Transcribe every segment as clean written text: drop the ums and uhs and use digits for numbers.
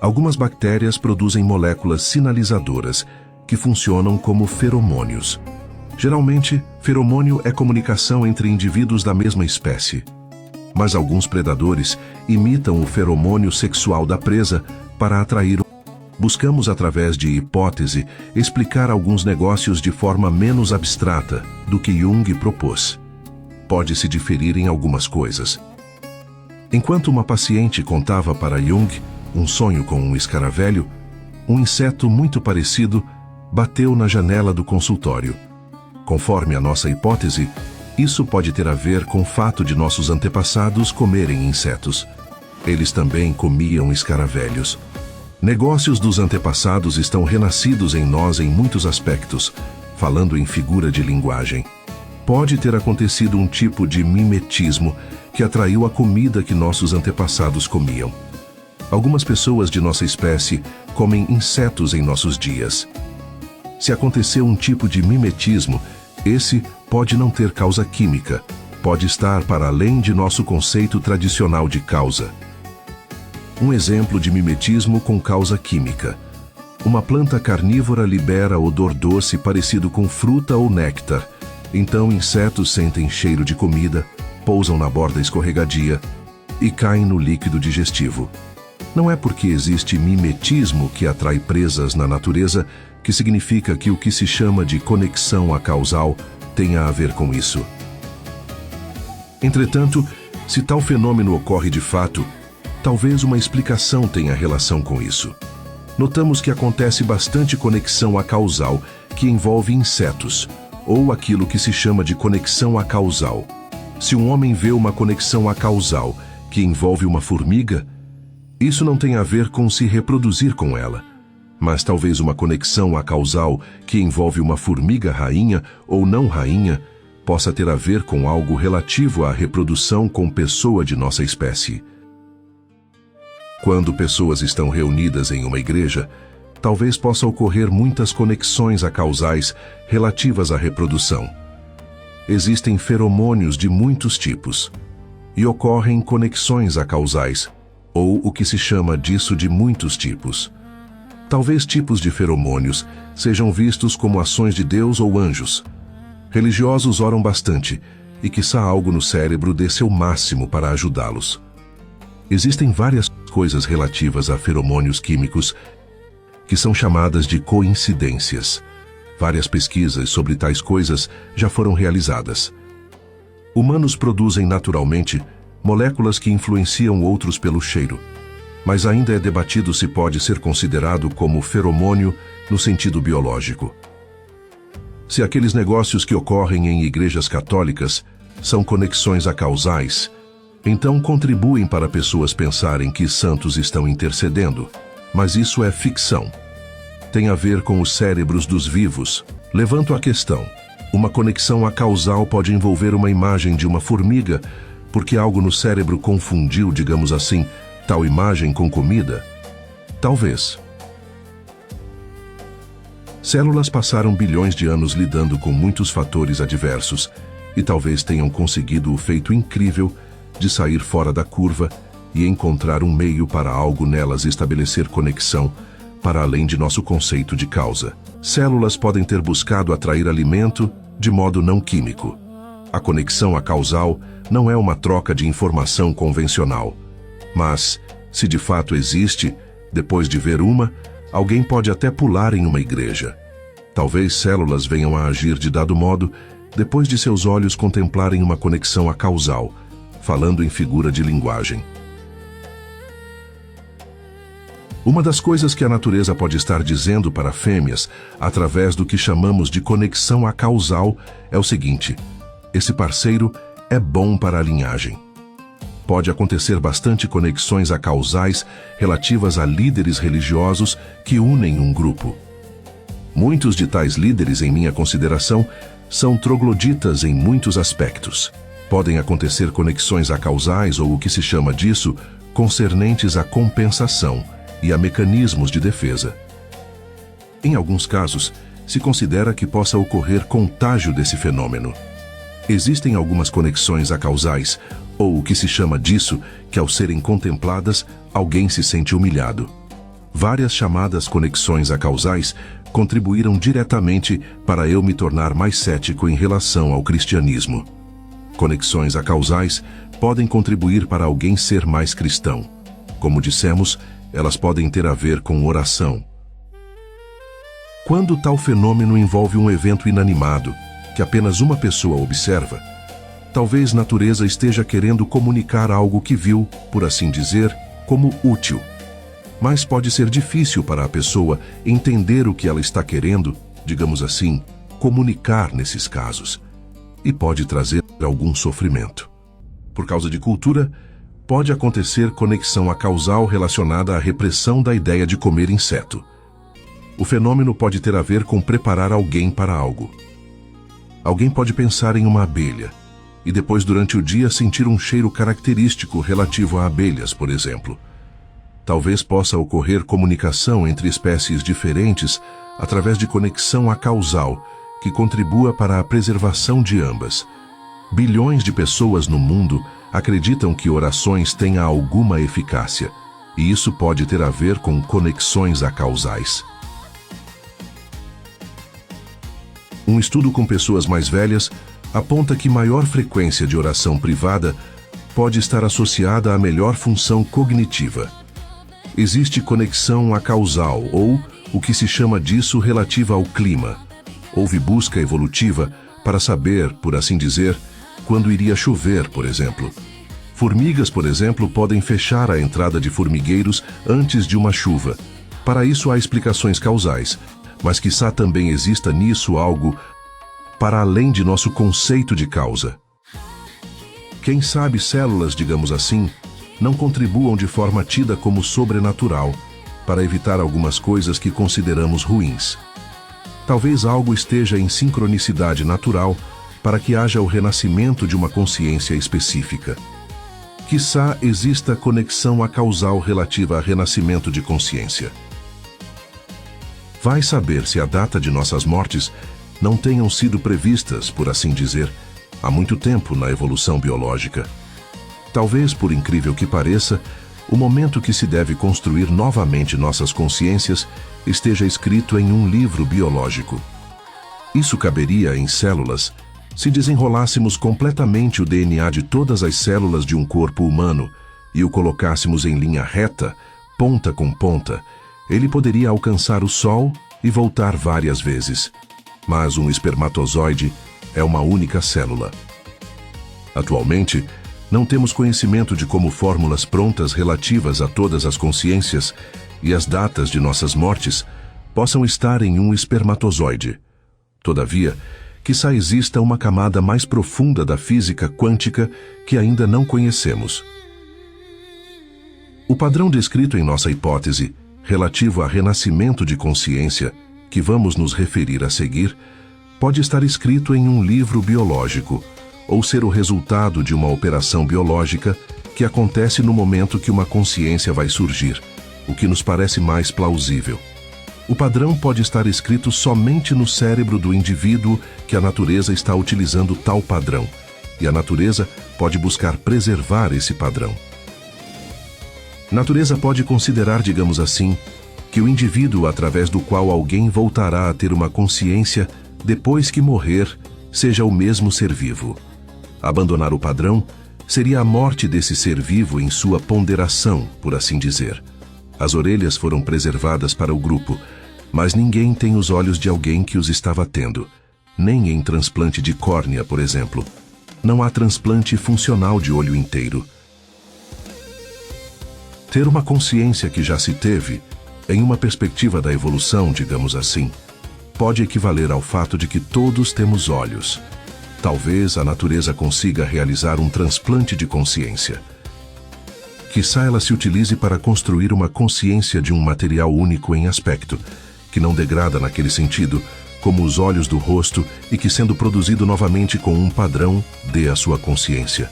Algumas bactérias produzem moléculas sinalizadoras, que funcionam como feromônios. Geralmente, feromônio é comunicação entre indivíduos da mesma espécie. Mas alguns predadores imitam o feromônio sexual da presa para atrair. Buscamos, através de hipótese, explicar alguns negócios de forma menos abstrata do que Jung propôs. Pode-se diferir em algumas coisas. Enquanto uma paciente contava para Jung um sonho com um escaravelho, um inseto muito parecido bateu na janela do consultório. Conforme a nossa hipótese, isso pode ter a ver com o fato de nossos antepassados comerem insetos. Eles também comiam escaravelhos. Negócios dos antepassados estão renascidos em nós em muitos aspectos, falando em figura de linguagem. Pode ter acontecido um tipo de mimetismo que atraiu a comida que nossos antepassados comiam. Algumas pessoas de nossa espécie comem insetos em nossos dias. Se aconteceu um tipo de mimetismo, esse pode não ter causa química, pode estar para além de nosso conceito tradicional de causa. Um exemplo de mimetismo com causa química. Uma planta carnívora libera odor doce parecido com fruta ou néctar. Então insetos sentem cheiro de comida, pousam na borda escorregadia e caem no líquido digestivo. Não é porque existe mimetismo que atrai presas na natureza que significa que o que se chama de conexão acausal tenha a ver com isso. Entretanto, se tal fenômeno ocorre de fato, talvez uma explicação tenha relação com isso. Notamos que acontece bastante conexão acausal que envolve insetos, ou aquilo que se chama de conexão acausal. Se um homem vê uma conexão acausal que envolve uma formiga, isso não tem a ver com se reproduzir com ela, mas talvez uma conexão acausal que envolve uma formiga rainha ou não rainha possa ter a ver com algo relativo à reprodução com pessoa de nossa espécie. Quando pessoas estão reunidas em uma igreja, talvez possa ocorrer muitas conexões acausais relativas à reprodução. Existem feromônios de muitos tipos, e ocorrem conexões acausais, ou o que se chama disso de muitos tipos. Talvez tipos de feromônios sejam vistos como ações de Deus ou anjos. Religiosos oram bastante, e quiçá algo no cérebro dê seu máximo para ajudá-los. Existem várias coisas relativas a feromônios químicos que são chamadas de coincidências. Várias pesquisas sobre tais coisas já foram realizadas. Humanos produzem naturalmente moléculas que influenciam outros pelo cheiro, mas ainda é debatido se pode ser considerado como feromônio no sentido biológico. Se aqueles negócios que ocorrem em igrejas católicas são conexões acausais, então contribuem para pessoas pensarem que santos estão intercedendo, mas isso é ficção. Tem a ver com os cérebros dos vivos. Levanto a questão: uma conexão acausal pode envolver uma imagem de uma formiga, porque algo no cérebro confundiu, digamos assim, tal imagem com comida? Talvez. Células passaram bilhões de anos lidando com muitos fatores adversos e talvez tenham conseguido o feito incrível de sair fora da curva e encontrar um meio para algo nelas estabelecer conexão para além de nosso conceito de causa. Células podem ter buscado atrair alimento de modo não químico. A conexão acausal não é uma troca de informação convencional. Mas, se de fato existe, depois de ver uma, alguém pode até pular em uma igreja. Talvez células venham a agir de dado modo depois de seus olhos contemplarem uma conexão acausal, falando em figura de linguagem. Uma das coisas que a natureza pode estar dizendo para fêmeas, através do que chamamos de conexão acausal, é o seguinte: esse parceiro é bom para a linhagem. Pode acontecer bastante conexões acausais relativas a líderes religiosos que unem um grupo. Muitos de tais líderes, em minha consideração, são trogloditas em muitos aspectos. Podem acontecer conexões acausais ou o que se chama disso, concernentes à compensação e a mecanismos de defesa. Em alguns casos, se considera que possa ocorrer contágio desse fenômeno. Existem algumas conexões acausais, ou o que se chama disso, que ao serem contempladas, alguém se sente humilhado. várias chamadas conexões acausais contribuíram diretamente para eu me tornar mais cético em relação ao cristianismo. Conexões acausais podem contribuir para alguém ser mais cristão. Como dissemos, elas podem ter a ver com oração. Quando tal fenômeno envolve um evento inanimado, que apenas uma pessoa observa, talvez a natureza esteja querendo comunicar algo que viu, por assim dizer, como útil. Mas pode ser difícil para a pessoa entender o que ela está querendo, digamos assim, comunicar nesses casos, e pode trazer algum sofrimento. Por causa de cultura, pode acontecer conexão acausal relacionada à repressão da ideia de comer inseto. O fenômeno pode ter a ver com preparar alguém para algo. Alguém pode pensar em uma abelha, e depois durante o dia sentir um cheiro característico relativo a abelhas, por exemplo. Talvez possa ocorrer comunicação entre espécies diferentes através de conexão acausal, que contribua para a preservação de ambas. Bilhões de pessoas no mundo acreditam que orações têm alguma eficácia, e isso pode ter a ver com conexões acausais. Um estudo com pessoas mais velhas aponta que maior frequência de oração privada pode estar associada a melhor função cognitiva. Existe conexão acausal, ou o que se chama disso relativa ao clima. Houve busca evolutiva para saber, por assim dizer, quando iria chover, por exemplo. Formigas, por exemplo, podem fechar a entrada de formigueiros antes de uma chuva. Para isso há explicações causais, mas quiçá também exista nisso algo para além de nosso conceito de causa. Quem sabe células, digamos assim, não contribuam de forma tida como sobrenatural para evitar algumas coisas que consideramos ruins. Talvez algo esteja em sincronicidade natural para que haja o renascimento de uma consciência específica. Quiçá exista conexão acausal relativa a renascimento de consciência. Vai saber se a data de nossas mortes não tenham sido previstas, por assim dizer, há muito tempo na evolução biológica. Talvez, por incrível que pareça, o momento que se deve construir novamente nossas consciências esteja escrito em um livro biológico. Isso caberia em células se desenrolássemos completamente o DNA de todas as células de um corpo humano e o colocássemos em linha reta, ponta com ponta. Ele poderia alcançar o Sol e voltar várias vezes. Mas um espermatozoide é uma única célula. Atualmente, não temos conhecimento de como fórmulas prontas relativas a todas as consciências e as datas de nossas mortes possam estar em um espermatozoide. Todavia, quiçá exista uma camada mais profunda da física quântica que ainda não conhecemos. O padrão descrito em nossa hipótese, relativo a renascimento de consciência, que vamos nos referir a seguir, pode estar escrito em um livro biológico, ou ser o resultado de uma operação biológica que acontece no momento que uma consciência vai surgir, o que nos parece mais plausível. O padrão pode estar escrito somente no cérebro do indivíduo que a natureza está utilizando tal padrão, e a natureza pode buscar preservar esse padrão. Natureza pode considerar, digamos assim, que o indivíduo através do qual alguém voltará a ter uma consciência depois que morrer seja o mesmo ser vivo. Abandonar o padrão seria a morte desse ser vivo em sua ponderação, por assim dizer. As orelhas foram preservadas para o grupo, mas ninguém tem os olhos de alguém que os estava tendo, nem em transplante de córnea, por exemplo. Não há transplante funcional de olho inteiro. Ter uma consciência que já se teve, em uma perspectiva da evolução, digamos assim, pode equivaler ao fato de que todos temos olhos. Talvez a natureza consiga realizar um transplante de consciência. Quiçá ela se utilize para construir uma consciência de um material único em aspecto, que não degrada naquele sentido, como os olhos do rosto, e que, sendo produzido novamente com um padrão, dê a sua consciência.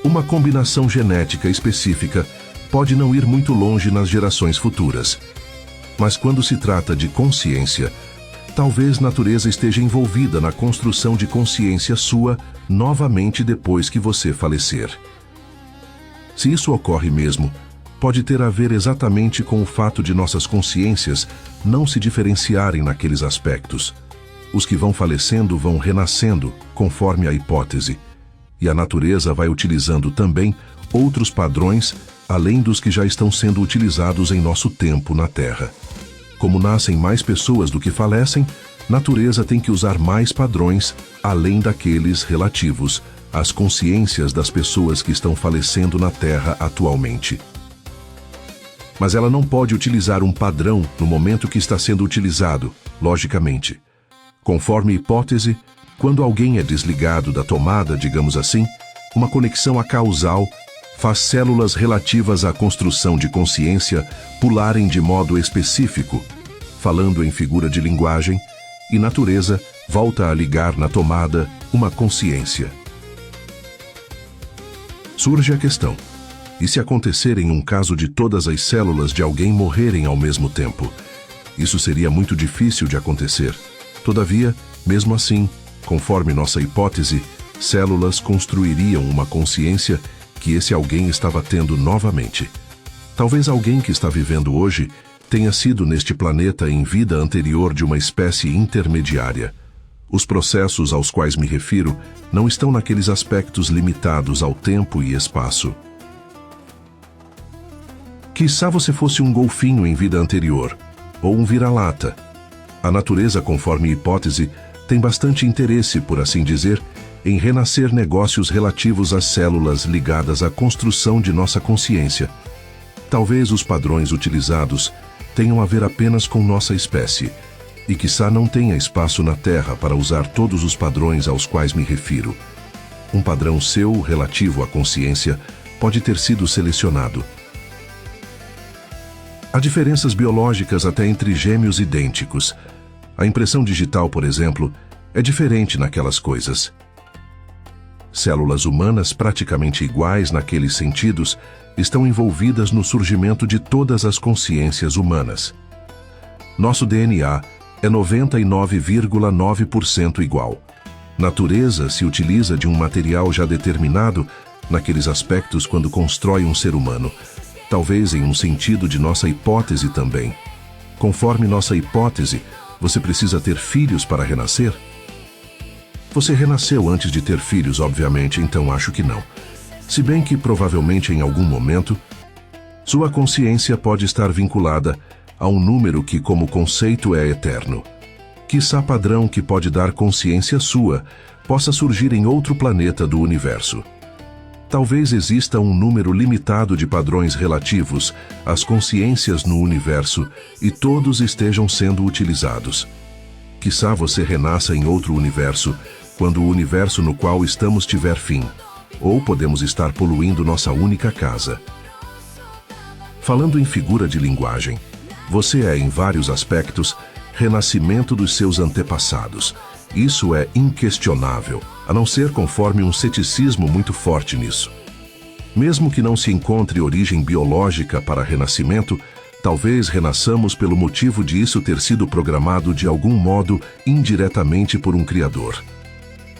Uma combinação genética específica pode não ir muito longe nas gerações futuras. Mas quando se trata de consciência, talvez a natureza esteja envolvida na construção de consciência sua novamente depois que você falecer. Se isso ocorre mesmo, pode ter a ver exatamente com o fato de nossas consciências não se diferenciarem naqueles aspectos. Os que vão falecendo vão renascendo, conforme a hipótese, e a natureza vai utilizando também outros padrões, além dos que já estão sendo utilizados em nosso tempo na Terra. Como nascem mais pessoas do que falecem, natureza tem que usar mais padrões, além daqueles relativos às consciências das pessoas que estão falecendo na Terra atualmente. Mas ela não pode utilizar um padrão no momento que está sendo utilizado, logicamente. Conforme hipótese, quando alguém é desligado da tomada, digamos assim, uma conexão acausal faz células relativas à construção de consciência pularem de modo específico, falando em figura de linguagem, e natureza volta a ligar na tomada uma consciência. Surge a questão: e se acontecer em um caso de todas as células de alguém morrerem ao mesmo tempo? Isso seria muito difícil de acontecer. Todavia, mesmo assim, conforme nossa hipótese, células construiriam uma consciência que esse alguém estava tendo novamente. Talvez alguém que está vivendo hoje tenha sido neste planeta em vida anterior de uma espécie intermediária. Os processos aos quais me refiro não estão naqueles aspectos limitados ao tempo e espaço. Quiçá você fosse um golfinho em vida anterior, ou um vira-lata. A natureza, conforme hipótese, tem bastante interesse, por assim dizer, em renascer negócios relativos às células ligadas à construção de nossa consciência. Talvez os padrões utilizados tenham a ver apenas com nossa espécie, e quiçá não tenha espaço na Terra para usar todos os padrões aos quais me refiro. Um padrão seu relativo à consciência pode ter sido selecionado. Há diferenças biológicas até entre gêmeos idênticos. A impressão digital, por exemplo, é diferente naquelas coisas. Células humanas praticamente iguais naqueles sentidos estão envolvidas no surgimento de todas as consciências humanas. Nosso DNA é 99,9% igual. Natureza se utiliza de um material já determinado naqueles aspectos quando constrói um ser humano, talvez em um sentido de nossa hipótese também. Conforme nossa hipótese, você precisa ter filhos para renascer? Você renasceu antes de ter filhos, obviamente, então acho que não. Se bem que, provavelmente em algum momento, sua consciência pode estar vinculada a um número que, como conceito, é eterno. Quiçá padrão que pode dar consciência sua possa surgir em outro planeta do universo. Talvez exista um número limitado de padrões relativos às consciências no universo e todos estejam sendo utilizados. Quiçá você renasça em outro universo quando o universo no qual estamos tiver fim, ou podemos estar poluindo nossa única casa. Falando em figura de linguagem, você é, em vários aspectos, renascimento dos seus antepassados. Isso é inquestionável, a não ser conforme um ceticismo muito forte nisso. Mesmo que não se encontre origem biológica para renascimento, talvez renasçamos pelo motivo de isso ter sido programado de algum modo indiretamente por um Criador.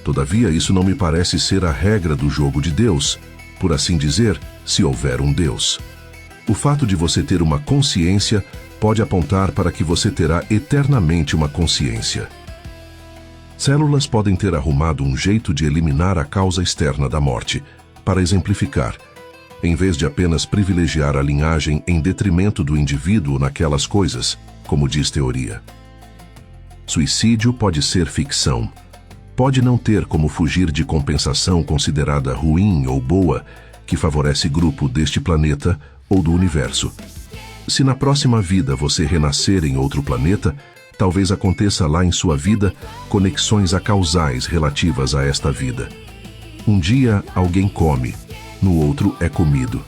Todavia, isso não me parece ser a regra do jogo de Deus, por assim dizer, se houver um Deus. O fato de você ter uma consciência pode apontar para que você terá eternamente uma consciência. Células podem ter arrumado um jeito de eliminar a causa externa da morte, para exemplificar, em vez de apenas privilegiar a linhagem em detrimento do indivíduo naquelas coisas, como diz teoria. Suicídio pode ser ficção. Pode não ter como fugir de compensação considerada ruim ou boa, que favorece grupo deste planeta ou do universo. Se na próxima vida você renascer em outro planeta, talvez aconteça lá em sua vida conexões acausais relativas a esta vida. Um dia alguém come, no outro é comido.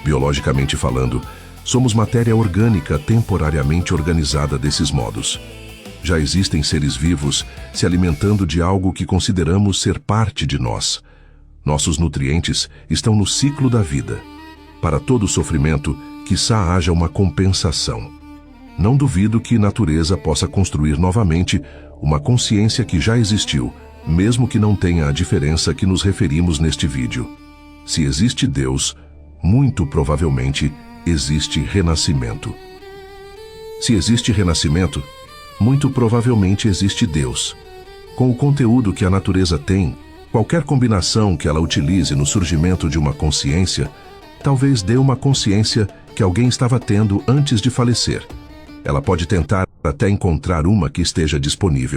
Biologicamente falando, somos matéria orgânica temporariamente organizada desses modos. Já existem seres vivos se alimentando de algo que consideramos ser parte de nós. Nossos nutrientes estão no ciclo da vida. Para todo sofrimento, quiçá haja uma compensação. Não duvido que natureza possa construir novamente uma consciência que já existiu, mesmo que não tenha a diferença que nos referimos neste vídeo. Se existe Deus, muito provavelmente existe renascimento. Se existe renascimento, muito provavelmente existe Deus. Com o conteúdo que a natureza tem, qualquer combinação que ela utilize no surgimento de uma consciência, talvez dê uma consciência que alguém estava tendo antes de falecer. Ela pode tentar até encontrar uma que esteja disponível.